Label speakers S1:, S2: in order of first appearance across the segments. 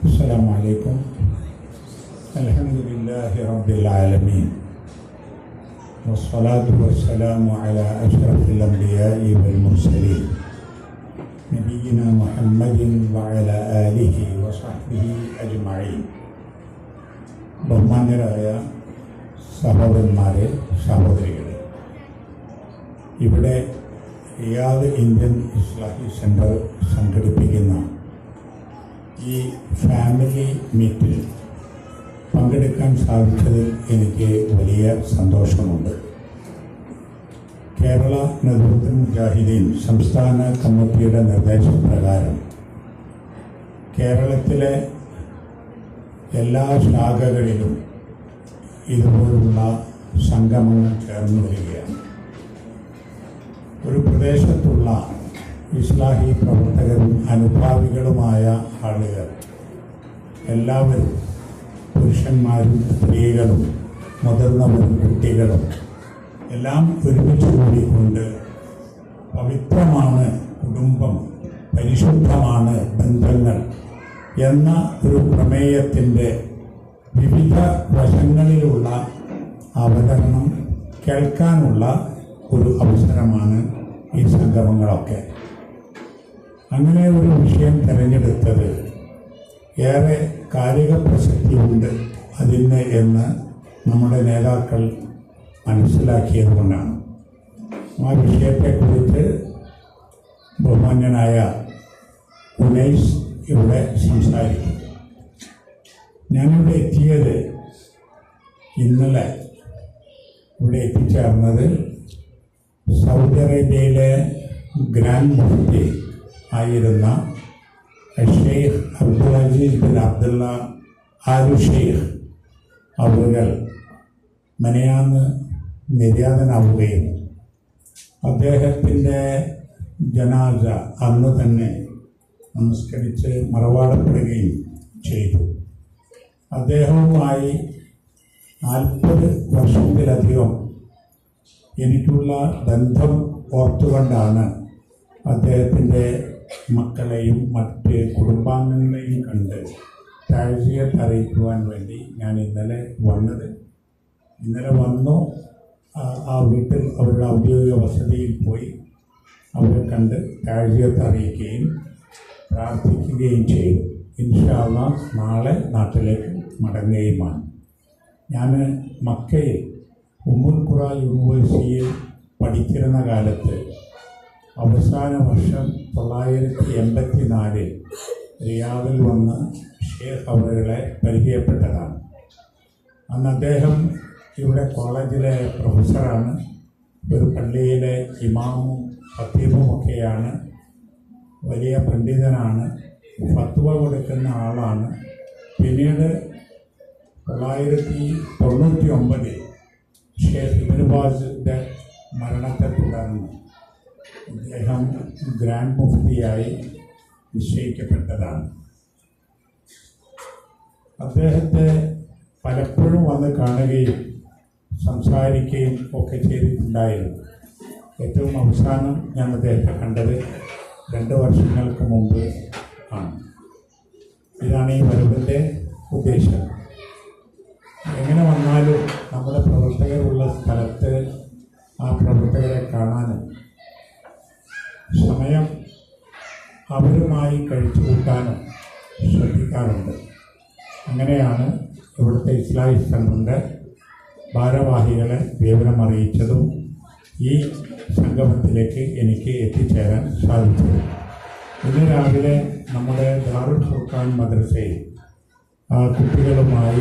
S1: السلام عليكم. الحمد لله رب العالمين والصلاة والسلام على أشرف الأنبياء والمرسلين نبينا محمد وعلى آله وصحبه أجمعين. ബഹുമാന്യരായ സഹോദരന്മാരെ, സഹോദരികളെ, ഇവിടെ റിയാദ് ഇന്ത്യൻ ഇസ്ലാഹി സെൻറ്റർ സംഘടിപ്പിക്കുന്ന ഈ ഫാമിലി മീറ്റിൽ പങ്കെടുക്കാൻ സാധിച്ചതിൽ എനിക്ക് വലിയ സന്തോഷമുണ്ട്. കേരള നദുവത്തുൽ മുജാഹിദീൻ സംസ്ഥാന കമ്മിറ്റിയുടെ നിർദ്ദേശപ്രകാരം കേരളത്തിലെ എല്ലാ ശാഖകളിലും ഇതുപോലുള്ള സംഗമങ്ങൾ ചേർന്ന് വരികയാണ്. ഒരു പ്രദേശത്തുള്ള ഇസ്ലാഹി പ്രവർത്തകരും അനുഭാവികളുമായ ആളുകൾ എല്ലാവരും, പുരുഷന്മാരും സ്ത്രീകളും മുതിർന്നവരും കുട്ടികളും എല്ലാം ഒരുമിച്ച് കൂടിക്കൊണ്ട് പവിത്രമാണ് കുടുംബം, പരിശുദ്ധമാണ് ബന്ധങ്ങൾ എന്ന ഒരു പ്രമേയത്തിൻ്റെ വിവിധ വശങ്ങളിലുള്ള അവതരണം കേൾക്കാനുള്ള ഒരു അവസരമാണ് ഈ സംഗമങ്ങളൊക്കെ. അങ്ങനെ ഒരു വിഷയം തിരഞ്ഞെടുത്തത് ഏറെ കാലിക പ്രസക്തിയുണ്ട് അതിന് എന്ന് നമ്മുടെ നേതാക്കൾ മനസ്സിലാക്കിയതുകൊണ്ടാണ്. ആ വിഷയത്തെക്കുറിച്ച് ബഹുമാന്യനായ ഉനൈസ് ഇവിടെ സംസാരിക്കും. ഞാനിവിടെ എത്തിയത് ഇന്നലെ ഇവിടെ എത്തിച്ചേർന്നത് സൗദി അറേബ്യയിലെ ഗ്രാൻഡ് മുഫ്തി ആയിരുന്ന ഷെയ്ഖ് അബ്ദുൽ അസീസ് ബിൻ അബ്ദുള്ള ആലു ഷെയ്ഖ് അവர்கள் മെനയാന്ന് നിര്യാതനാവുകയും അദ്ദേഹത്തിൻ്റെ ജനാസ അന്ന് തന്നെ നമസ്കരിച്ച് മറവാടപ്പെടുകയും ചെയ്തു. അദ്ദേഹവുമായി 40 വർഷത്തിലധികം എനിക്കുള്ള ബന്ധം ഓർത്തുകൊണ്ടാണ് അദ്ദേഹത്തിൻ്റെ മക്കളെയും മറ്റ് കുടുംബാംഗങ്ങളെയും കണ്ട് താഴ്ചയത്ത് അറിയിക്കുവാൻ വേണ്ടി ഞാൻ ഇന്നലെ വന്നത്. ഇന്നലെ വന്നു, ആ വീട്ടിൽ അവരുടെ ഔദ്യോഗിക വസതിയിൽ പോയി അവരെ കണ്ട് താഴ്ചയത്ത് അറിയിക്കുകയും പ്രാർത്ഥിക്കുകയും ചെയ്തു. ഇൻഷാ അല്ലാഹ് നാളെ നാട്ടിലേക്ക് മടങ്ങുകയുമാണ്. ഞാൻ മക്കയിൽ ഉമ്മുൽ ഖുറ യൂണിവേഴ്സിറ്റിയിൽ പഠിച്ചിരുന്ന കാലത്ത് അവസാന വർഷം 1984 റിയാദിൽ വന്ന് ഷേഖ് അവറുകളെ പരിചയപ്പെട്ടതാണ്. അന്ന് അദ്ദേഹം ഇവിടെ കോളേജിലെ പ്രൊഫസറാണ്, ഒരു പള്ളിയിലെ ഇമാമും ഖത്തീബുമൊക്കെയാണ്, വലിയ പണ്ഡിതനാണ്, ഫത്വ കൊടുക്കുന്ന ആളാണ്. പിന്നീട് 1999 ഷേഖ് ഇബ്നു ബാസിന്റെ മരണത്തെ തുടർന്ന് അദ്ദേഹം ഗ്രാൻഡ് മുഫ്തിയായി നിശ്ചയിക്കപ്പെട്ടതാണ്. അദ്ദേഹത്തെ പലപ്പോഴും വന്ന് കാണുകയും സംസാരിക്കുകയും ഒക്കെ ചെയ്തിട്ടുണ്ടായിരുന്നു. ഏറ്റവും അവസാനം ഞാൻ അദ്ദേഹത്തെ കണ്ടത് 2 വർഷങ്ങൾക്ക് മുമ്പ് ആണ്. ഇതാണ് ഈ വരവിൻ്റെ ഉദ്ദേശം. എങ്ങനെ വന്നാലും നമ്മുടെ പ്രവർത്തകരുള്ള സ്ഥലത്ത് ആ പ്രവർത്തകരെ കാണാനും സമയം അവരുമായി കഴിച്ചു കൂട്ടാനും ശ്രദ്ധിക്കാറുണ്ട്. അങ്ങനെയാണ് ഇവിടുത്തെ ഇസ്ലാഹി സെൻ്ററിൻ്റെ ഭാരവാഹികളെ വിവരം അറിയിച്ചതും ഈ സംഗമത്തിലേക്ക് എനിക്ക് എത്തിച്ചേരാൻ സാധിച്ചത്. ഇന്ന് രാവിലെ നമ്മുടെ ദാറുൽ ഫുർഖാൻ മദ്രസയിൽ കുട്ടികളുമായി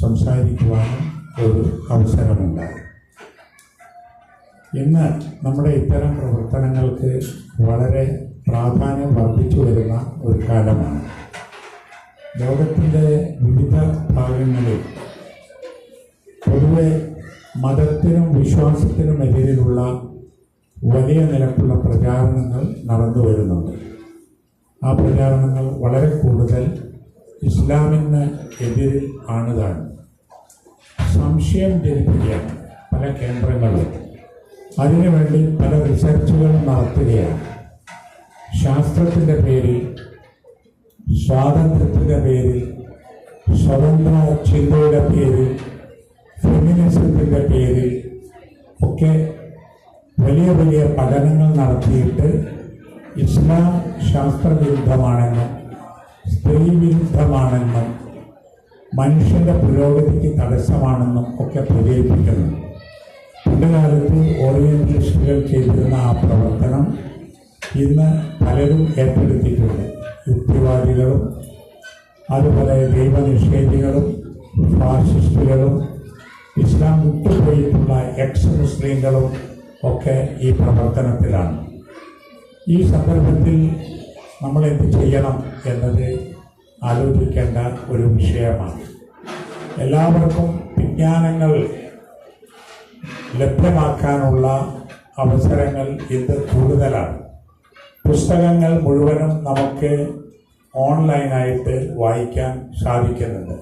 S1: സംസാരിക്കുവാനും ഒരു അവസരമുണ്ടായി. ഇന്ന് നമ്മുടെ ഇത്തരം പ്രവർത്തനങ്ങൾക്ക് വളരെ പ്രാധാന്യം വർദ്ധിച്ചു വരുന്ന ഒരു കാലമാണ്. ലോകത്തിൻ്റെ വിവിധ ഭാഗങ്ങളിൽ പൊതുവെ മതത്തിനും വിശ്വാസത്തിനും എതിരിലുള്ള വലിയ നിരക്കുള്ള പ്രചാരണങ്ങൾ നടന്നു വരുന്നുണ്ട്. ആ പ്രചാരണങ്ങൾ വളരെ കൂടുതൽ ഇസ്ലാമിന് എതിരിൽ ആണതാണ്. സംശയം ജനിപ്പിക്കുകയാണ് പല കേന്ദ്രങ്ങളും. അതിനുവേണ്ടി പല റിസർച്ചുകളും നടത്തുകയാണ്. ശാസ്ത്രത്തിൻ്റെ പേരിൽ സ്വാതന്ത്ര്യത്തിൻ്റെ പേരിൽ, സ്വതന്ത്ര ചിന്തയുടെ പേരിൽ, ഫെമിനിസത്തിൻ്റെ പേരിൽ ഒക്കെ വലിയ വലിയ പഠനങ്ങൾ നടത്തിയിട്ട് ഇസ്ലാം ശാസ്ത്രവിരുദ്ധമാണെന്നും സ്ത്രീ വിരുദ്ധമാണെന്നും മനുഷ്യൻ്റെ പുരോഗതിക്ക് തടസ്സമാണെന്നും ഒക്കെ പ്രചരിപ്പിക്കുന്നു. പണ്ടുകാലത്ത് ഓറിയന്റലിസ്റ്റുകൾ ചെയ്തിരുന്ന ആ പ്രവർത്തനം ഇന്ന് പലരും ഏറ്റെടുത്തിട്ടുണ്ട്. യുക്തിവാദികളും അതുപോലെ ദൈവനിഷേധികളും ഫാസിസ്റ്റുകളും ഇസ്ലാം വിട്ടുപോയിട്ടുള്ള എക്സ് മുസ്ലിങ്ങളും ഒക്കെ ഈ പ്രവർത്തനത്തിലാണ്. ഈ സന്ദർഭത്തിൽ നമ്മൾ എന്ത് ചെയ്യണം എന്നത് ആലോചിക്കേണ്ട ഒരു വിഷയമാണ്. എല്ലാവർക്കും വിജ്ഞാനങ്ങൾ ലഭ്യമാക്കാനുള്ള അവസരങ്ങൾ ഇന്ന് കൂടുതലാണ്. പുസ്തകങ്ങൾ മുഴുവനും നമുക്ക് ഓൺലൈനായിട്ട് വായിക്കാൻ സാധിക്കുന്നുണ്ട്.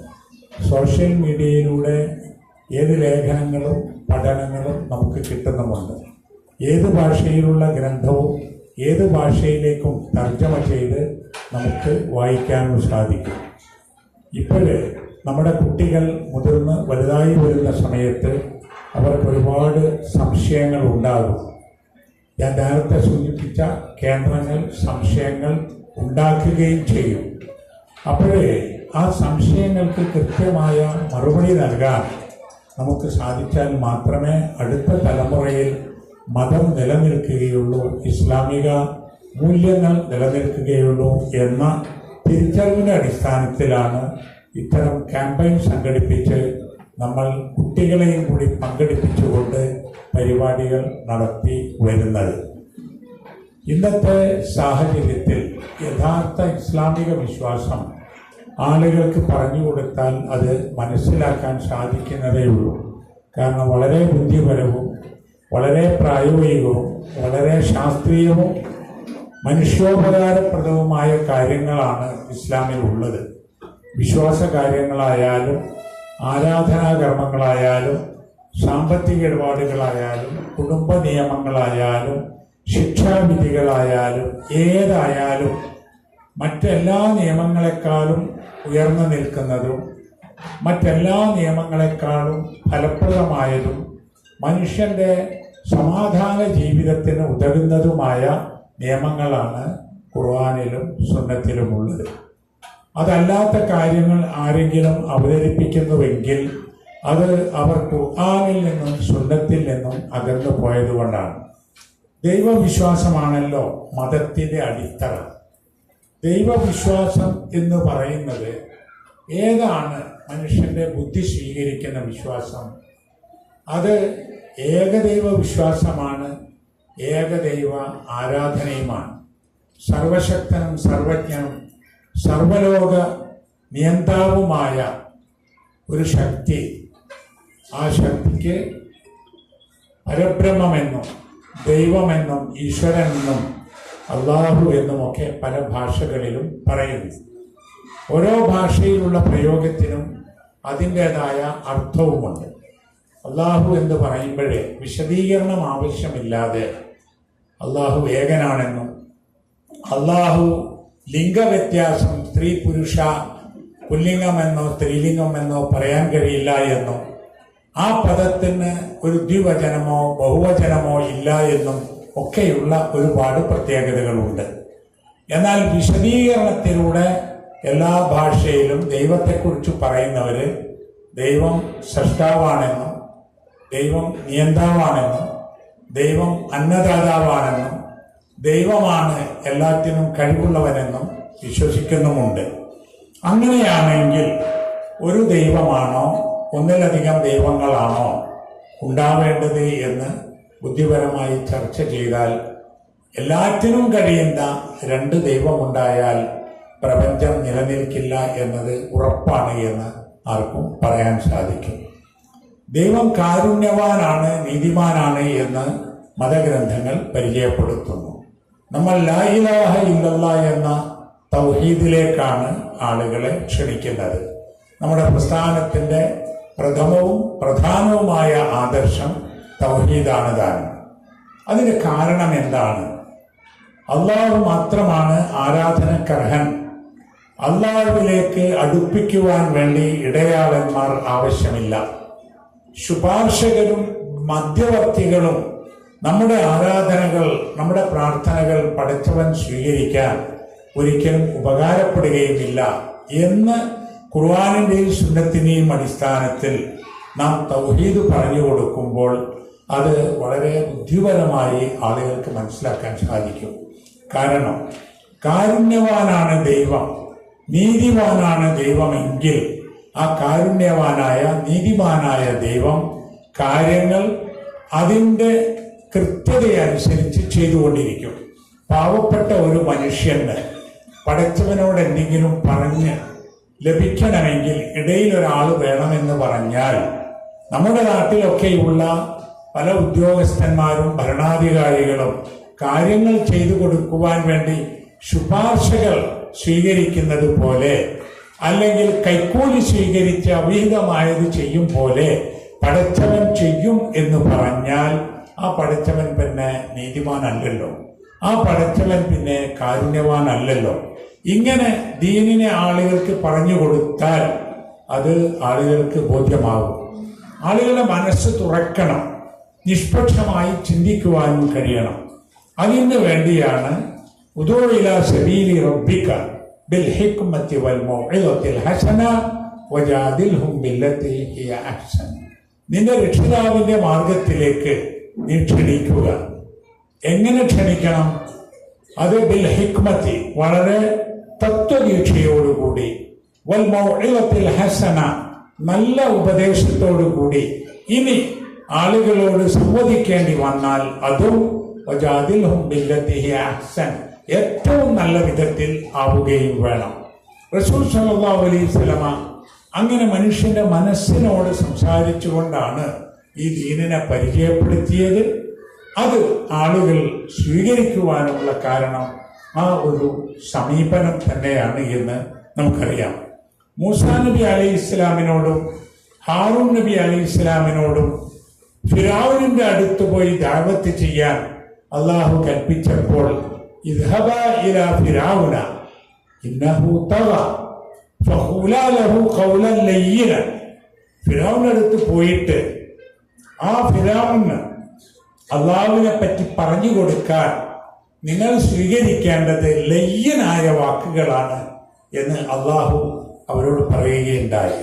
S1: സോഷ്യൽ മീഡിയയിലൂടെ ഏത് ലേഖനങ്ങളും പഠനങ്ങളും നമുക്ക് കിട്ടുന്നുമുണ്ട്. ഏത് ഭാഷയിലുള്ള ഗ്രന്ഥവും ഏത് ഭാഷയിലേക്കും തർജ്ജമ ചെയ്ത് നമുക്ക് വായിക്കാനും സാധിക്കും. ഇപ്പോൾ നമ്മുടെ കുട്ടികൾ മുതിർന്ന് വലുതായി വരുന്ന സമയത്ത് അവർക്ക് ഒരുപാട് സംശയങ്ങൾ ഉണ്ടാകും. ഞാൻ നേരത്തെ സൂചിപ്പിച്ച കേന്ദ്രങ്ങൾ സംശയങ്ങൾ ഉണ്ടാക്കുകയും ചെയ്യും. അപ്പോഴേ ആ സംശയങ്ങൾക്ക് കൃത്യമായ മറുപടി നൽകാൻ നമുക്ക് സാധിച്ചാൽ മാത്രമേ അടുത്ത തലമുറയിൽ മതം നിലനിൽക്കുകയുള്ളൂ, ഇസ്ലാമിക മൂല്യങ്ങൾ നിലനിൽക്കുകയുള്ളൂ എന്ന തിരിച്ചറിവിൻ്റെ അടിസ്ഥാനത്തിലാണ് ഇത്തരം ക്യാമ്പയിൻ സംഘടിപ്പിച്ച് നമ്മൾ കുട്ടികളെയും കൂടി പങ്കെടുപ്പിച്ചുകൊണ്ട് പരിപാടികൾ നടത്തി വരുന്നത്. ഇന്നത്തെ സാഹചര്യത്തിൽ യഥാർത്ഥ ഇസ്ലാമിക വിശ്വാസം ആളുകൾക്ക് പറഞ്ഞു കൊടുത്താൽ അത് മനസ്സിലാക്കാൻ സാധിക്കുന്നതേ ഉള്ളൂ. കാരണം വളരെ ബുദ്ധിപരവും വളരെ പ്രായോഗികവും വളരെ ശാസ്ത്രീയവും മനുഷ്യോപകാരപ്രദവുമായ കാര്യങ്ങളാണ് ഇസ്ലാമിൽ ഉള്ളത്. വിശ്വാസ കാര്യങ്ങളായാലും ആരാധനാകർമ്മങ്ങളായാലും സാമ്പത്തിക ഇടപാടുകളായാലും കുടുംബ നിയമങ്ങളായാലും ശിക്ഷാവിധികളായാലും ഏതായാലും മറ്റെല്ലാ നിയമങ്ങളെക്കാളും ഉയർന്നു നിൽക്കുന്നതും മറ്റെല്ലാ നിയമങ്ങളെക്കാളും ഫലപ്രദമായതും മനുഷ്യൻ്റെ സമാധാന ജീവിതത്തിന് ഉതകുന്നതുമായ നിയമങ്ങളാണ് ഖുർആനിലും സുന്നത്തിലുമുള്ളത്. അതല്ലാത്ത കാര്യങ്ങൾ ആരെങ്കിലും അവതരിപ്പിക്കുന്നുവെങ്കിൽ അത് അവർ ഖുർആനിൽ നിന്നും സുന്നത്തിൽ നിന്നും അകന്നു പോയതുകൊണ്ടാണ്. ദൈവവിശ്വാസമാണല്ലോ മതത്തിൻ്റെ അടിത്തറ. ദൈവവിശ്വാസം എന്ന് പറയുന്നത് ഏതാണ് മനുഷ്യൻ്റെ ബുദ്ധി സ്വീകരിക്കുന്ന വിശ്വാസം? അത് ഏകദൈവ വിശ്വാസമാണ്, ഏകദൈവ ആരാധനയുമാണ്. സർവശക്തനും സർവജ്ഞനും സർവലോക നിയന്താവുമായ ഒരു ശക്തി, ആ ശക്തിക്ക് പരബ്രഹ്മമെന്നും ദൈവമെന്നും ഈശ്വരനെന്നും അള്ളാഹു എന്നുമൊക്കെ പല ഭാഷകളിലും പറയുന്നു. ഓരോ ഭാഷയിലുള്ള പ്രയോഗത്തിനും അതിൻ്റേതായ അർത്ഥവുമുണ്ട്. അള്ളാഹു എന്ന് പറയുമ്പോഴേ വിശദീകരണം ആവശ്യമില്ലാതെ അള്ളാഹു ഏകനാണെന്നും അള്ളാഹു ലിംഗവ്യത്യാസം സ്ത്രീ പുരുഷ പുല്ലിംഗമെന്നോ സ്ത്രീലിംഗമെന്നോ പറയാൻ കഴിയില്ല എന്നും ആ പദത്തിന് ഒരു ദ്വിവചനമോ ബഹുവചനമോ ഇല്ല എന്നും ഒക്കെയുള്ള ഒരുപാട് പ്രത്യേകതകളുണ്ട്. എന്നാൽ വിശദീകരണത്തിലൂടെ എല്ലാ ഭാഷയിലും ദൈവത്തെക്കുറിച്ച് പറയുന്നവർ ദൈവം സൃഷ്ടാവാണെന്നും ദൈവം നിയന്താവാണെന്നും ദൈവം അന്നദാതാവാണെന്നും ദൈവമാണ് എല്ലാത്തിനും കഴിവുള്ളവനെന്നും വിശ്വസിക്കുന്നുമുണ്ട്. അങ്ങനെയാണെങ്കിൽ ഒരു ദൈവമാണോ ഒന്നിലധികം ദൈവങ്ങളാണോ ഉണ്ടാവേണ്ടത് എന്ന് ബുദ്ധിപരമായി ചർച്ച ചെയ്താൽ എല്ലാറ്റിനും കഴിയുന്ന രണ്ട് ദൈവമുണ്ടായാൽ പ്രപഞ്ചം നിലനിൽക്കില്ല എന്നത് ഉറപ്പാണ് എന്ന് ആർക്കും പറയാൻ സാധിക്കും. ദൈവം കാരുണ്യവാനാണ്, നീതിമാനാണ് എന്ന് മതഗ്രന്ഥങ്ങൾ പരിചയപ്പെടുത്തുന്നു. നമ്മൾ ലാ ഇലാഹ ഇല്ലല്ലാഹ് എന്ന തൗഹീദിലേക്കാണ് ആളുകളെ ക്ഷണിക്കുന്നത്. നമ്മുടെ പ്രസ്ഥാനത്തിൻ്റെ പ്രഥമവും പ്രധാനവുമായ ആദർശം തൗഹീദാണ് താനും. അതിന് കാരണം എന്താണ്? അള്ളാഹു മാത്രമാണ് ആരാധനക്കർഹൻ അള്ളാഹുവിലേക്ക് അടുപ്പിക്കുവാൻ വേണ്ടി ഇടയാളന്മാർ ആവശ്യമില്ല. ശുപാർശകരും മധ്യവർത്തികളും നമ്മുടെ ആരാധനകൾ, നമ്മുടെ പ്രാർത്ഥനകൾ പടച്ചവൻ സ്വീകരിക്കാൻ ഒരിക്കലും ഉപകാരപ്പെടുകയുമില്ല എന്ന് ഖുർആനിന്റെയും സുന്നത്തിന്റെയും അടിസ്ഥാനത്തിൽ നാം തൗഹീദ് പറഞ്ഞു കൊടുക്കുമ്പോൾ അത് വളരെ ബുദ്ധിപരമായി ആളുകൾക്ക് മനസ്സിലാക്കാൻ സാധിക്കും. കാരണം കാരുണ്യവാനാണ് ദൈവം, നീതിമാനാണ് ദൈവമെങ്കിൽ ആ കാരുണ്യവാനായ നീതിമാനായ ദൈവം കാര്യങ്ങൾ അതിൻ്റെ കൃത്യതയനുസരിച്ച് ചെയ്തുകൊണ്ടിരിക്കും. പാവപ്പെട്ട ഒരു മനുഷ്യന് പടച്ചവനോട് എന്തെങ്കിലും പറഞ്ഞ് ലഭിക്കണമെങ്കിൽ ഇടയിൽ ഒരാൾ വേണമെന്ന് പറഞ്ഞാൽ നമ്മുടെ നാട്ടിലൊക്കെയുള്ള പല ഉദ്യോഗസ്ഥന്മാരും ഭരണാധികാരികളും കാര്യങ്ങൾ ചെയ്തു കൊടുക്കുവാൻ വേണ്ടി ശുപാർശകൾ സ്വീകരിക്കുന്നത് പോലെ, അല്ലെങ്കിൽ കൈക്കൂലി സ്വീകരിച്ച് അവിഹിതമായത് ചെയ്യും പോലെ പടച്ചവൻ ചെയ്യും എന്ന് പറഞ്ഞാൽ ആ പടച്ചവൻ പിന്നെ നീതിമാനല്ലല്ലോ, ആ പടച്ചവൻ പിന്നെ കാരുണ്യവാനല്ലല്ലോ. ഇങ്ങനെ ദീനിനെ ആളുകൾക്ക് പറഞ്ഞു കൊടുത്താൽ അത് ആളുകൾക്ക് ബോധ്യമാകും. ആളുകളുടെ മനസ്സ് തുറക്കണം, നിഷ്പക്ഷമായി ചിന്തിക്കുവാനും കഴിയണം. അതിനു വേണ്ടിയാണ് ഉദൂ ഇലാ സബീലി റബ്ബിക ബിൽ ഹിക്മത്തി വൽ മൗഇദത്തിൽ ഹസന വജാദിൽഹും ബില്ലത്തി ഹിയ അഹ്സൻ. നിന്റെ രക്ഷിതാവിന്റെ മാർഗത്തിലേക്ക് നീ ക്ഷണിക്കുക. എങ്ങനെ ക്ഷണിക്കണം? അത് ബിൽ ഹിക്മത്തി, വളരെ തത്വദീക്ഷയോടുകൂടി, വൽ മൗഇദത്തിൽ ഹസന, നല്ല ഉപദേശത്തോടുകൂടി. ഇനി ആളുകളോട് സംവദിക്കേണ്ടി വന്നാൽ അതും വജാദിൽഹും ബില്ലത്തി ഹിയ അഹ്സൻ, ഏറ്റവും നല്ല വിധത്തിൽ ആവുകയും വേണം. റസൂൽ സല്ലല്ലാഹു അലൈഹി വസല്ലമ അങ്ങനെ മനുഷ്യന്റെ മനസ്സിനോട് സംസാരിച്ചുകൊണ്ടാണ് ഈ ദീനിനെ പരിചയപ്പെടുത്തിയത്. അത് ആളുകൾ സ്വീകരിക്കുവാനുള്ള കാരണം ആ ഒരു സമീപനം തന്നെയാണ് എന്ന് നമുക്കറിയാം. മൂസാ നബി അലൈഹി ഇസ്ലാമിനോടും ഹാറൂൻ നബി അലൈഹി ഇസ്ലാമിനോടും ഫിറഔനിന്റെ അടുത്ത് പോയി ദഅവത്ത് ചെയ്യാൻ അള്ളാഹു കൽപ്പിച്ചപ്പോൾ ഇദ്ഹബാ ഇലാ ഫിറഔന ഇന്നഹു തഗ ഫഖൂലാ ലഹു ഖൗലൻ ലയ്യിന. ഫിറഔന്റെ അടുത്ത് പോയിട്ട് ആ ഫിറഔന് അള്ളാഹുവിനെ പറ്റി പറഞ്ഞു കൊടുക്കാൻ നിങ്ങൾ സ്വീകരിക്കേണ്ടത് ലയ്യനായ വാക്കുകളാണ് എന്ന് അള്ളാഹു അവരോട് പറയുകയുണ്ടായി.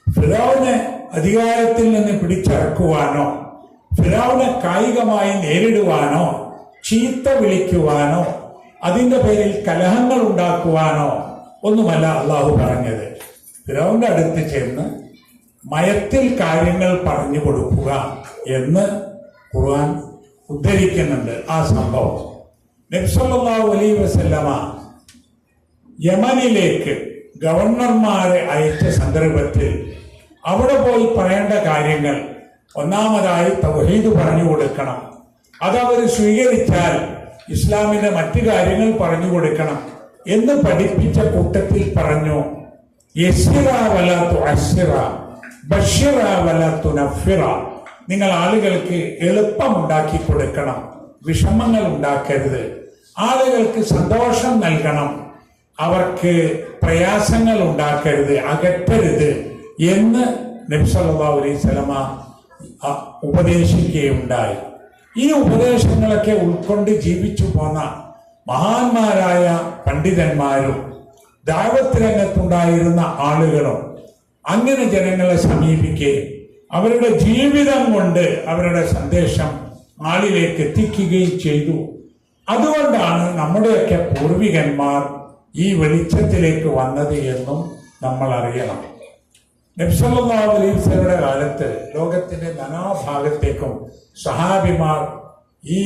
S1: ഫിറഔനെ അധികാരത്തിൽ നിന്ന് പിടിച്ചടക്കുവാനോ ഫിറഔനെ കായികമായി നേരിടുവാനോ ചീത്ത വിളിക്കുവാനോ അതിൻ്റെ പേരിൽ കലഹങ്ങൾ ഉണ്ടാക്കുവാനോ ഒന്നുമല്ല അള്ളാഹു പറഞ്ഞത്. ഫിറഔന്റെ അടുത്ത് ചെന്ന് മയത്തിൽ കാര്യങ്ങൾ പറഞ്ഞു കൊടുക്കുക എന്ന് ഖുർആൻ ഉദ്ധരിക്കുന്നുണ്ട്. ആ സംഭവം നബി സല്ലല്ലാഹു അലൈഹി വസല്ലമ യമനിലേക്ക് ഗവർണർമാരെ അയച്ച സന്ദർഭത്തിൽ അവിടെ പോയി പറയേണ്ട കാര്യങ്ങൾ ഒന്നാമതായി തൗഹീദ് പറഞ്ഞു കൊടുക്കണം. അതവർ സ്വീകരിച്ചാൽ ഇസ്ലാമിന്റെ മറ്റു കാര്യങ്ങൾ പറഞ്ഞു കൊടുക്കണം എന്ന് പഠിപ്പിച്ച കൂട്ടത്തിൽ പറഞ്ഞു, യസ്സിറ വലാ തുഅസ്സിറ ബശ്ശിറ വലാ തുനഫിറ. നിങ്ങൾ ആളുകൾക്ക് എളുപ്പമുണ്ടാക്കി കൊടുക്കണം, വിഷമങ്ങൾ ഉണ്ടാക്കരുത്. ആളുകൾക്ക് സന്തോഷം നൽകണം, അവർക്ക് പ്രയാസങ്ങൾ ഉണ്ടാക്കരുത്, അകറ്റരുത് എന്ന് നബി സല്ലല്ലാഹു അലൈഹി വസല്ലമ ഉപദേശിക്കുകയുണ്ടായി. ഈ ഉപദേശങ്ങളൊക്കെ ഉൾക്കൊണ്ട് ജീവിച്ചു പോന്ന മഹാന്മാരായ പണ്ഡിതന്മാരും ദഅവത്ത് രംഗത്തുണ്ടായിരുന്ന ആളുകളും അങ്ങനെ ജനങ്ങളെ സമീപിക്കുകയും അവരുടെ ജീവിതം കൊണ്ട് അവരുടെ സന്ദേശം ആളിലേക്ക് എത്തിക്കുകയും ചെയ്തു. അതുകൊണ്ടാണ് നമ്മുടെയൊക്കെ പൂർവികന്മാർ ഈ വെളിച്ചത്തിലേക്ക് വന്നത് എന്നും നമ്മൾ അറിയണം. നബി സല്ലല്ലാഹു അലൈഹി വസല്ലമയുടെ കാലത്ത് ലോകത്തിന്റെ നാനാഭാഗത്തേക്കും സഹാബിമാർ ഈ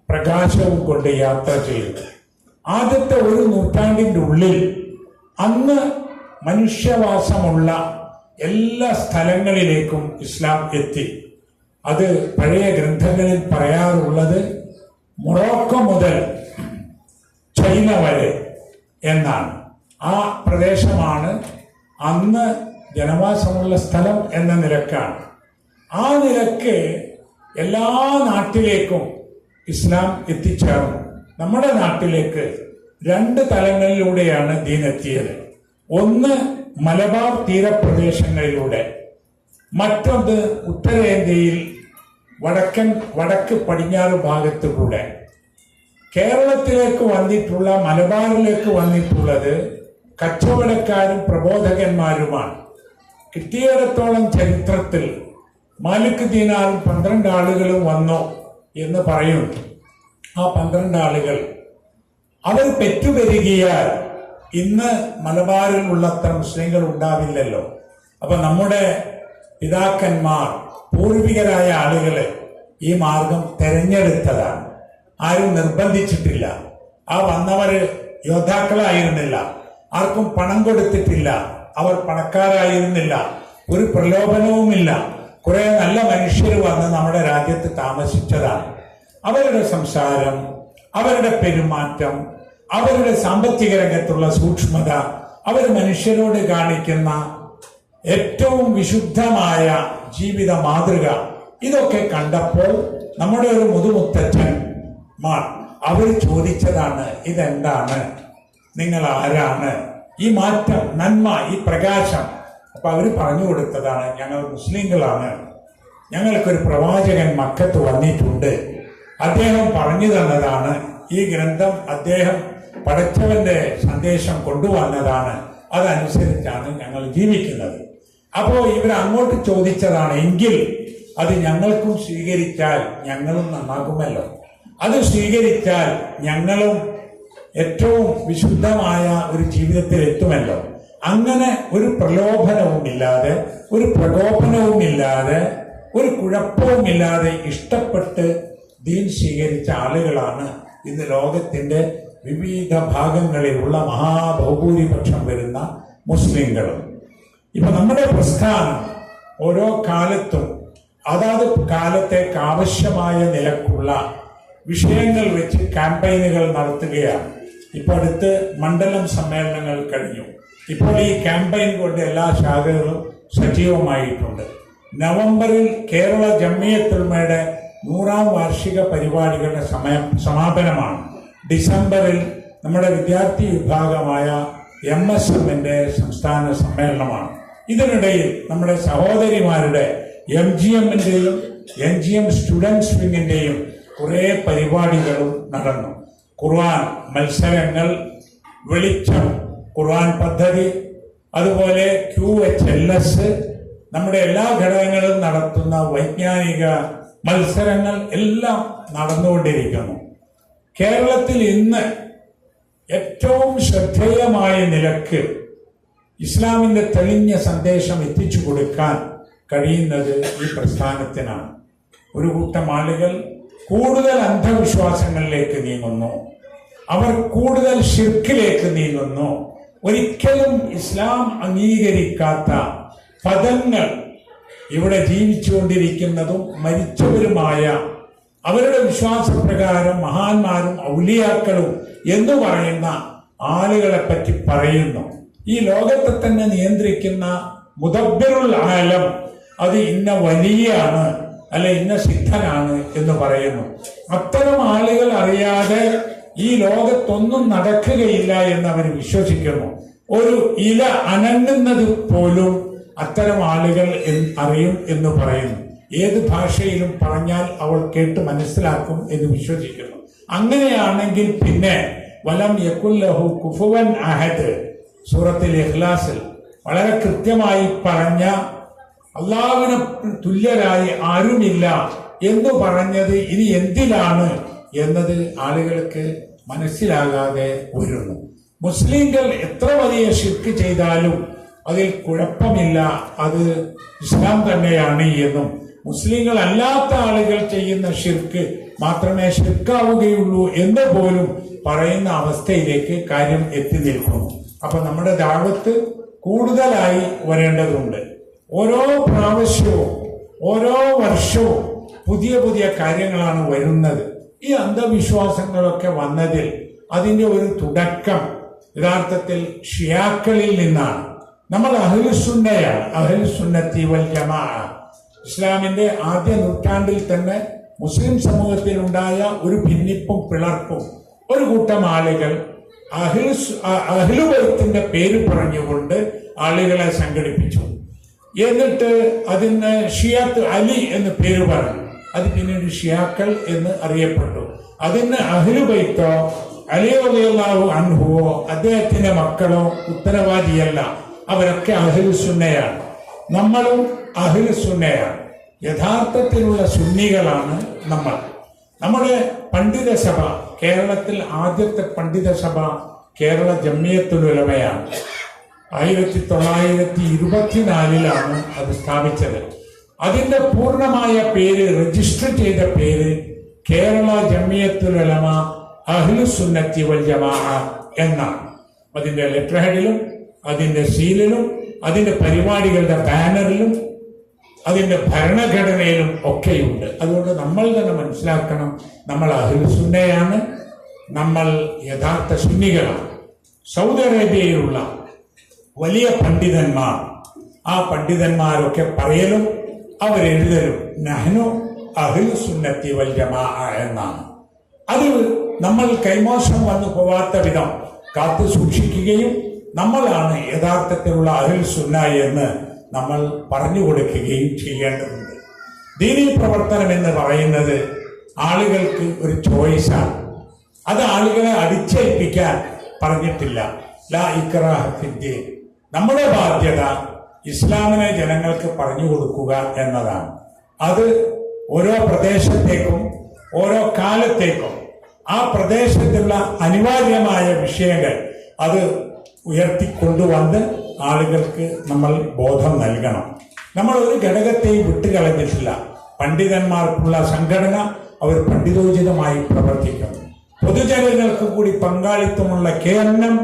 S1: പ്രകാശവും കൊണ്ട് യാത്ര ചെയ്തു. ആദ്യത്തെ ഒരു നൂറ്റാണ്ടിൻ്റെ ഉള്ളിൽ അന്ന് മനുഷ്യവാസമുള്ള എല്ലാ സ്ഥലങ്ങളിലേക്കും ഇസ്ലാം എത്തി. അത് പഴയ ഗ്രന്ഥങ്ങളിൽ പറയാറുള്ളത് മൊറോക്കോ മുതൽ ചൈന വരെ എന്നാണ്. ആ പ്രദേശമാണ് അന്ന് ജനവാസമുള്ള സ്ഥലം എന്ന നിലക്കാണ്. ആ നിലക്ക് എല്ലാ നാട്ടിലേക്കും ഇസ്ലാം എത്തിച്ചേർന്നു. നമ്മുടെ നാട്ടിലേക്ക് രണ്ട് തലങ്ങളിലൂടെയാണ് ദീൻ എത്തിയത്. ഒന്ന് മലബാർ തീരപ്രദേശങ്ങളിലൂടെ, മറ്റൊന്ന് ഉത്തരേന്ത്യയിൽ വടക്ക് പടിഞ്ഞാറ് ഭാഗത്തുകൂടെ. കേരളത്തിലേക്ക് വന്നിട്ടുള്ള, മലബാറിലേക്ക് വന്നിട്ടുള്ളത് കച്ചവടക്കാരും പ്രബോധകന്മാരുമാണ്. കിട്ടിയിടത്തോളം ചരിത്രത്തിൽ മാലിക് ദീനാറും 12 ആളുകളും വന്നു എന്ന് പറയുന്നു. ആ 12 ആളുകൾ അവർ പെറ്റുപെരുകിയാൽ ഇന്ന് മലബാറിൽ ഉള്ളത്ര മുസ്ലിങ്ങൾ ഉണ്ടാവില്ലല്ലോ. അപ്പൊ നമ്മുടെ പിതാക്കന്മാർ, പൂർവികരായ ആളുകളെ ഈ മാർഗം തെരഞ്ഞെടുത്തതാണ്. ആരും നിർബന്ധിച്ചിട്ടില്ല. ആ വന്നവര് യോദ്ധാക്കളായിരുന്നില്ല, ആർക്കും പണം കൊടുത്തിട്ടില്ല, അവർ പണക്കാരായിരുന്നില്ല, ഒരു പ്രലോഭനവുമില്ല. കുറെ നല്ല മനുഷ്യർ വന്ന് നമ്മുടെ രാജ്യത്ത് താമസിച്ചതാണ്. അവരുടെ സംസാരം, അവരുടെ പെരുമാറ്റം, അവരുടെ സാമ്പത്തിക രംഗത്തുള്ള സൂക്ഷ്മത, അവർ മനുഷ്യരോട് കാണിക്കുന്ന ഏറ്റവും വിശുദ്ധമായ ജീവിത മാതൃക, ഇതൊക്കെ കണ്ടപ്പോൾ നമ്മുടെ ഒരു മുതുമുത്തച്ഛന്മാർ അവർ ചോദിച്ചതാണ്, ഇതെന്താണ്, നിങ്ങൾ ആരാണ്, ഈ മാറ്റം, നന്മ, ഈ പ്രകാശം. അപ്പൊ അവർ പറഞ്ഞു കൊടുത്തതാണ്, ഞങ്ങൾ മുസ്ലിങ്ങളാണ്, ഞങ്ങൾക്കൊരു പ്രവാചകൻ മക്കത്ത് വന്നിട്ടുണ്ട്, അദ്ദേഹം പറഞ്ഞു തന്നതാണ് ഈ ഗ്രന്ഥം, അദ്ദേഹം പടച്ചവന്റെ സന്ദേശം കൊണ്ടുവന്നതാണ്, അതനുസരിച്ചാണ് ഞങ്ങൾ ജീവിക്കുന്നത്. അപ്പോ ഇവർ അങ്ങോട്ട് ചോദിച്ചതാണ്, എങ്കിൽ അത് ഞങ്ങൾക്കും സ്വീകരിച്ചാൽ ഞങ്ങളും നന്നാകുമല്ലോ, അത് സ്വീകരിച്ചാൽ ഞങ്ങളും ഏറ്റവും വിശുദ്ധമായ ഒരു ജീവിതത്തിൽ എത്തുമല്ലോ. അങ്ങനെ ഒരു പ്രലോഭനവുമില്ലാതെ, ഒരു പ്രകോപനവുമില്ലാതെ, ഒരു കുഴപ്പവുമില്ലാതെ ഇഷ്ടപ്പെട്ട് ദീൻ സ്വീകരിച്ച ആളുകളാണ് ഇന്ന് ലോകത്തിന്റെ വിവിധ ഭാഗങ്ങളിലുള്ള മഹാബഹുഭൂരിപക്ഷം വരുന്ന മുസ്ലിങ്ങളും. ഇപ്പൊ നമ്മുടെ പ്രസ്ഥാനം ഓരോ കാലത്തും അതാത് കാലത്തേക്ക് ആവശ്യമായ നിലക്കുള്ള വിഷയങ്ങൾ വെച്ച് ക്യാമ്പയിനുകൾ നടത്തുകയാണ്. ഇപ്പൊ അടുത്ത് മണ്ഡലം സമ്മേളനങ്ങൾ കഴിഞ്ഞു. ഇപ്പോൾ ഈ ക്യാമ്പയിൻ കൊണ്ട് എല്ലാ ശാഖകളും സജീവമായിട്ടുണ്ട്. നവംബറിൽ കേരള ജംഇയ്യത്തുൽ-ഉലമയുടെ 100ാം വാർഷിക പരിപാടികളുടെ സമാപനമാണ്. ഡിസംബറിൽ നമ്മുടെ വിദ്യാർത്ഥി വിഭാഗമായ MSMന്റെ സംസ്ഥാന സമ്മേളനമാണ്. ഇതിനിടയിൽ നമ്മുടെ സഹോദരിമാരുടെ MGMന്റെയും NGM സ്റ്റുഡൻസ് വിങ്ങിന്റെയും കുറെ പരിപാടികളും നടന്നു. ഖുർആൻ മത്സരങ്ങൾ, വെളിച്ചം ഖുർആൻ പദ്ധതി, അതുപോലെ QHLS, നമ്മുടെ എല്ലാ ഘടകങ്ങളും നടത്തുന്ന വൈജ്ഞാനിക മത്സരങ്ങൾ എല്ലാം നടന്നുകൊണ്ടിരിക്കുന്നു. കേരളത്തിൽ ഇന്ന് ഏറ്റവും ശ്രദ്ധേയമായ നിലക്ക് ഇസ്ലാമിന്റെ തെളിഞ്ഞ സന്ദേശം എത്തിച്ചു കൊടുക്കാൻ കഴിയുന്നത് ഈ പ്രസ്ഥാനത്തിനാണ്. ഒരു കൂട്ടം ആളുകൾ കൂടുതൽ അന്ധവിശ്വാസങ്ങളിലേക്ക് നീങ്ങുന്നു, അവർ കൂടുതൽ ശിർക്കിലേക്ക് നീങ്ങുന്നു. ഒരിക്കലും ഇസ്ലാം അംഗീകരിക്കാത്ത പദങ്ങൾ ഇവിടെ ജീവിച്ചുകൊണ്ടിരിക്കുന്നതും മരിച്ചവരുമായ അവരുടെ വിശ്വാസപ്രകാരം മഹാന്മാരും ഔലിയാക്കളും എന്ന് പറയുന്ന ആളുകളെ പറ്റി പറയുന്നു. ഈ ലോകത്തെ തന്നെ നിയന്ത്രിക്കുന്ന മുദബ്ബിറുൽ ആലം, അത് ഇന്ന വലിയാണ്, അല്ലെ ഇന്ന സിദ്ധനാണ് എന്ന് പറയുന്നു. അത്തരം ആളുകൾ അറിയാതെ ഈ ലോകത്തൊന്നും നടക്കുകയില്ല എന്ന് അവർ വിശ്വസിക്കുന്നു. ഒരു ഇല അനങ്ങുന്നത് പോലും അത്തരം ആളുകൾ അറിയും എന്ന് പറയുന്നു. ഏത് ഭാഷയിലും പറഞ്ഞാൽ അവൾ കേട്ട് മനസ്സിലാക്കും എന്ന് വിശ്വസിക്കുന്നു. അങ്ങനെയാണെങ്കിൽ പിന്നെ വലം യകുൽ ലഹു കുഫുവൻ അഹദ്, സൂറത്തുൽ ഇഖ്ലാസിൽ വളരെ കൃത്യമായി പറഞ്ഞ അല്ലാഹുവിന് തുല്യരായി ആരുമില്ല എന്ന് പറഞ്ഞത് ഇനി എന്തിലാണ് എന്നത് ആളുകൾക്ക് മനസ്സിലാകാതെ വരുന്നു. മുസ്ലിങ്ങൾ എത്ര വലിയ ശിർക്ക് ചെയ്താലും അതിൽ കുഴപ്പമില്ല, അത് ഇസ്ലാം തന്നെയാണ് എന്നും മുസ്ലിങ്ങൾ അല്ലാത്ത ആളുകൾ ചെയ്യുന്ന ഷിർക്ക് മാത്രമേ ഷിർക്കാവുകയുള്ളൂ എന്ന് പോലും പറയുന്ന അവസ്ഥയിലേക്ക് കാര്യം എത്തി നിൽക്കുന്നു. അപ്പൊ നമ്മുടെ ദഅവത്ത് കൂടുതലായി വരേണ്ടതുണ്ട്. ഓരോ പ്രാവശ്യവും ഓരോ വർഷവും പുതിയ പുതിയ കാര്യങ്ങളാണ് വരുന്നത്. ഈ അന്ധവിശ്വാസങ്ങളൊക്കെ വന്നതിൽ അതിന്റെ ഒരു തുടക്കം യഥാർത്ഥത്തിൽ ഷിയാക്കളിൽ നിന്നാണ്. നമ്മൾ അഹ്ലുസുന്നയാണ്, അഹ്ലുസുന്നത്തി വൽ ജമാഅ. ഇസ്ലാമിന്റെ ആദ്യ നൂറ്റാണ്ടിൽ തന്നെ മുസ്ലിം സമൂഹത്തിൽ ഉണ്ടായ ഒരു ഭിന്നിപ്പും പിളർപ്പും, ഒരു കൂട്ടം ആളുകൾ അഹ്ലുബൈത്തിന്റെ പേര് പറഞ്ഞുകൊണ്ട് ആളുകളെ സംഘടിപ്പിച്ചു. എന്നിട്ട് അതിന് ഷിയാത്ത് അലി എന്ന് പേര് പറഞ്ഞു. അത് പിന്നീട് ഷിയാക്കൾ എന്ന് അറിയപ്പെട്ടു. അതിന് അഹ്ലുബൈത്തോ അലി റളിയല്ലാഹു അൻഹുവോ അദ്ദേഹത്തിന്റെ മക്കളോ ഉത്തരവാദിയല്ല. അവരൊക്കെ അഹ്ലു സുന്നയാണ്. നമ്മളും അഹ്ലു സുന്നയാണ്. യഥാർത്ഥത്തിലുള്ള സുന്നികളാണ് നമ്മൾ. നമ്മുടെ പണ്ഡിത സഭ, കേരളത്തിൽ ആദ്യത്തെ പണ്ഡിത സഭ കേരള ജംഇയ്യത്തുൽ ഉലമയാണ്. 1924 അത് സ്ഥാപിച്ചത്. അതിന്റെ പൂർണ്ണമായ പേര്, രജിസ്റ്റർ ചെയ്ത പേര് കേരള ജംഇയ്യത്തുൽ ഉലമ അഹ്ലു സുന്നത്തി വൽ ജമാഅ എന്നാണ്. അതിന്റെ ലെറ്റർ ഹെഡിലും അതിന്റെ സീലിലും അതിന്റെ പരിപാടികളുടെ ബാനറിലും അതിന്റെ ഭരണഘടനയിലും ഒക്കെയുണ്ട്. അതുകൊണ്ട് നമ്മൾ തന്നെ മനസ്സിലാക്കണം, നമ്മൾ അഹ്ലു സുന്നയാണ്, നമ്മൾ യഥാർത്ഥ സുന്നികളാണ്. സൗദി അറേബ്യയിലുള്ള വലിയ പണ്ഡിതന്മാർ, ആ പണ്ഡിതന്മാരൊക്കെ പറയലും അവരെഴുതലും നഹ്നു അഹ്ലു സുന്നത്തി വൽ ജമാഅ എന്നാണ്. അത് നമ്മൾ കൈമോശം വന്നു പോവാത്ത വിധം കാത്തു സൂക്ഷിക്കുകയും നമ്മളാണ് യഥാർത്ഥത്തിലുള്ള അഹ്ലു സുന്ന എന്ന് നമ്മൾ പറഞ്ഞു കൊടുക്കുകയും ചെയ്യേണ്ടതുണ്ട്. ദീനീ പ്രവർത്തനം എന്ന് പറയുന്നത് ആളുകൾക്ക് ഒരു ചോയ്സാണ്. അത് ആളുകളെ അടിച്ചേൽപ്പിക്കാൻ പറഞ്ഞിട്ടില്ല. ലാ ഇക്റാഹ ഫിദ്ദീൻ. നമ്മുടെ ബാധ്യത ഇസ്ലാമിനെ ജനങ്ങൾക്ക് പറഞ്ഞു കൊടുക്കുക എന്നതാണ്. അത് ഓരോ പ്രദേശത്തേക്കും ഓരോ കാലത്തേക്കും ആ പ്രദേശത്തുള്ള അനിവാര്യമായ വിഷയങ്ങൾ അത് ഉയർത്തിക്കൊണ്ടുവന്ന് ആളുകൾക്ക് നമ്മൾ ബോധം നൽകണം. നമ്മൾ ഒരു ഘടകത്തെയും വിട്ടുകളഞ്ഞിട്ടില്ല. പണ്ഡിതന്മാർക്കുള്ള സംഘടന അവർ പണ്ഡിതോചിതമായി പ്രവർത്തിക്കുന്നു. പൊതുജനങ്ങൾക്ക് കൂടി പങ്കാളിത്തമുള്ള കേന്ദ്രം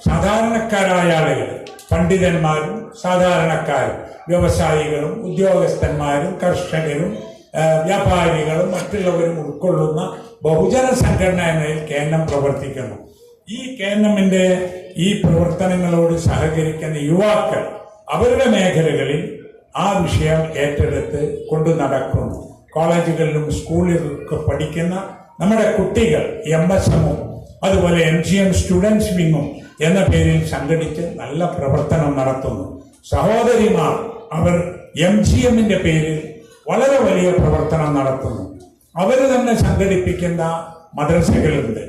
S1: സാധാരണക്കാരായ ആളുകൾ, പണ്ഡിതന്മാരും സാധാരണക്കാരും, വ്യവസായികളും ഉദ്യോഗസ്ഥന്മാരും കർഷകരും വ്യാപാരികളും മറ്റുള്ളവരും ഉൾക്കൊള്ളുന്ന ബഹുജന സംഘടന എന്നതിൽ കേന്ദ്രം പ്രവർത്തിക്കുന്നു. ഈ കേന്ദ്രമിന്റെ ഈ പ്രവർത്തനങ്ങളോട് സഹകരിക്കുന്ന യുവാക്കൾ അവരുടെ മേഖലകളിൽ ആ വിഷയം ഏറ്റെടുത്ത് കൊണ്ടു നടക്കുന്നു. കോളേജുകളിലും സ്കൂളിലൊക്കെ പഠിക്കുന്ന നമ്മുടെ കുട്ടികൾ MSM-ഉം അതുപോലെ MGM സ്റ്റുഡൻസ് വിങ്ങും എന്ന പേരിൽ സംഘടിച്ച് നല്ല പ്രവർത്തനം നടത്തുന്നു. സഹോദരിമാർ അവർ MGM-ന്റെ പേരിൽ വളരെ വലിയ പ്രവർത്തനം നടത്തുന്നു. അവർ തന്നെ സംഘടിപ്പിക്കുന്ന മദ്രസകളുണ്ട്.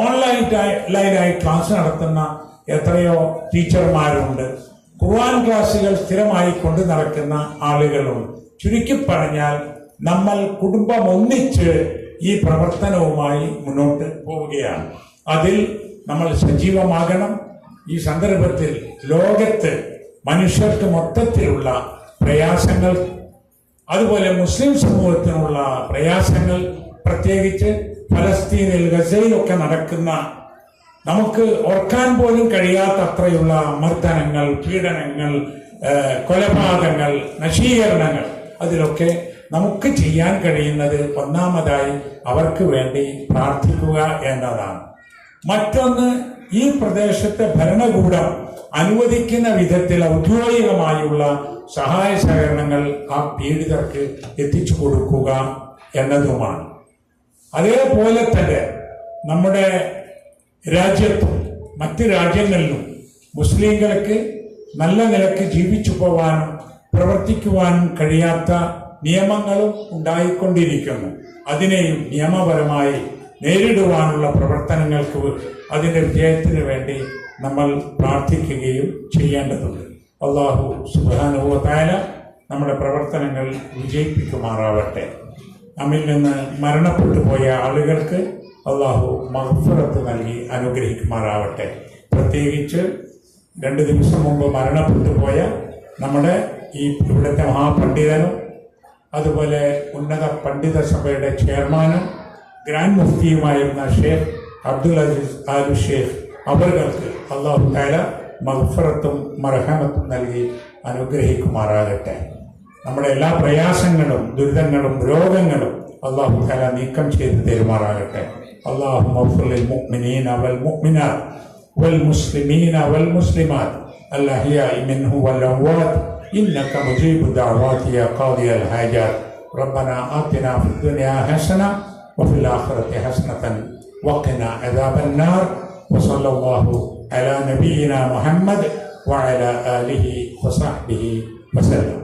S1: ഓൺലൈനായി ക്ലാസ് നടത്തുന്ന എത്രയോ ടീച്ചർമാരുണ്ട്. ഖുർആൻ ക്ലാസുകൾ സ്ഥിരമായി കൊണ്ടു നടക്കുന്ന ആളുകളുണ്ട്. ചുരുക്കി പറഞ്ഞാൽ നമ്മൾ കുടുംബം ഒന്നിച്ച് ഈ പ്രവർത്തനവുമായി മുന്നോട്ട് പോവുകയാണ്. അതിൽ നമ്മൾ സജീവമാകണം. ഈ സന്ദർഭത്തിൽ ലോകത്ത് മനുഷ്യർക്ക് മൊത്തത്തിലുള്ള പ്രയാസങ്ങൾ, അതുപോലെ മുസ്ലിം സമൂഹത്തിനുള്ള പ്രയാസങ്ങൾ, പ്രത്യേകിച്ച് ഫലസ്തീനിൽ ഗസയിലൊക്കെ നടക്കുന്ന നമുക്ക് ഓർക്കാൻ പോലും കഴിയാത്ത അത്രയുള്ള മർദ്ദനങ്ങൾ, പീഡനങ്ങൾ, കൊലപാതകങ്ങൾ, നശീകരണങ്ങൾ, അതിലൊക്കെ നമുക്ക് ചെയ്യാൻ കഴിയുന്നത് ഒന്നാമതായി അവർക്ക് വേണ്ടി പ്രാർത്ഥിക്കുക എന്നതാണ്. മറ്റൊന്ന്, ഈ പ്രദേശത്തെ ഭരണകൂടം അനുവദിക്കുന്ന വിധത്തിൽ ഔദ്യോഗികമായുള്ള സഹായ സഹകരണങ്ങൾ ആ പീഡിതർക്ക് എത്തിച്ചു കൊടുക്കുക എന്നതുമാണ്. അതേപോലെ തന്നെ നമ്മുടെ രാജ്യത്തും മറ്റ് രാജ്യങ്ങളിലും മുസ്ലിങ്ങൾക്ക് നല്ല നിലക്ക് ജീവിച്ചു പോവാനും പ്രവർത്തിക്കുവാനും കഴിയാത്ത നിയമങ്ങളും ഉണ്ടായിക്കൊണ്ടിരിക്കുന്നു. അതിനെയും നിയമപരമായി നേരിടുവാനുള്ള പ്രവർത്തനങ്ങൾക്ക്, അതിൻ്റെ വിജയത്തിന് വേണ്ടി നമ്മൾ പ്രാർത്ഥിക്കുകയും ചെയ്യേണ്ടതുണ്ട്. അല്ലാഹു സുബ്ഹാനഹു വ തആല നമ്മുടെ പ്രവർത്തനങ്ങൾ വിജയിപ്പിക്കുമാറാവട്ടെ. നമ്മിൽ നിന്ന് മരണപ്പെട്ടു പോയ ആളുകൾക്ക് അല്ലാഹു മഗ്ഫിറത്ത് നൽകി അനുഗ്രഹിക്കുമാറാവട്ടെ. പ്രത്യേകിച്ച് 2 ദിവസം മുമ്പ് മരണപ്പെട്ടു പോയ നമ്മുടെ ഇവിടുത്തെ മഹാപണ്ഡിതനും അതുപോലെ ഉന്നത പണ്ഡിത സഭയുടെ ചെയർമാനും ഗ്രാൻഡ് മുഫ്തിയുമായിരുന്ന ഷേഖ് അബ്ദുൽ അസീസ് ആലു ഷേഖ് അവർക്ക് അല്ലാഹു തആല മഗ്ഫിറത്തും മർഹമത്തും നൽകി അനുഗ്രഹിക്കുമാറാകട്ടെ. നമ്മുടെ എല്ലാ പ്രയാസങ്ങളും ദുരിതങ്ങളും രോഗങ്ങളും അല്ലാഹു തആല നീക്കം ചെയ്ത് തരുമാറാകട്ടെ. അല്ലാഹുമ്മ ഗ്ഫിർ ലിൽ മുഅ്മിനീന വൽ മുഅ്മിനാത്ത് വൽ മുസ്ലിമീന വൽ മുസ്ലിമാത്ത് അൽ അഹ്യാഇ മിൻഹും വൽ അംവാത്ത് إنك مجيب الدعوات يا قاضي الحاجات ربنا آتنا في الدنيا حسنة وفي الآخرة حسنة وقنا عذاب النار വസല്ലല്ലാഹു അലാ നബിയിന മുഹമ്മദ് വഅലാ ആലിഹി വസഹ്ബിഹി വസല്ലം.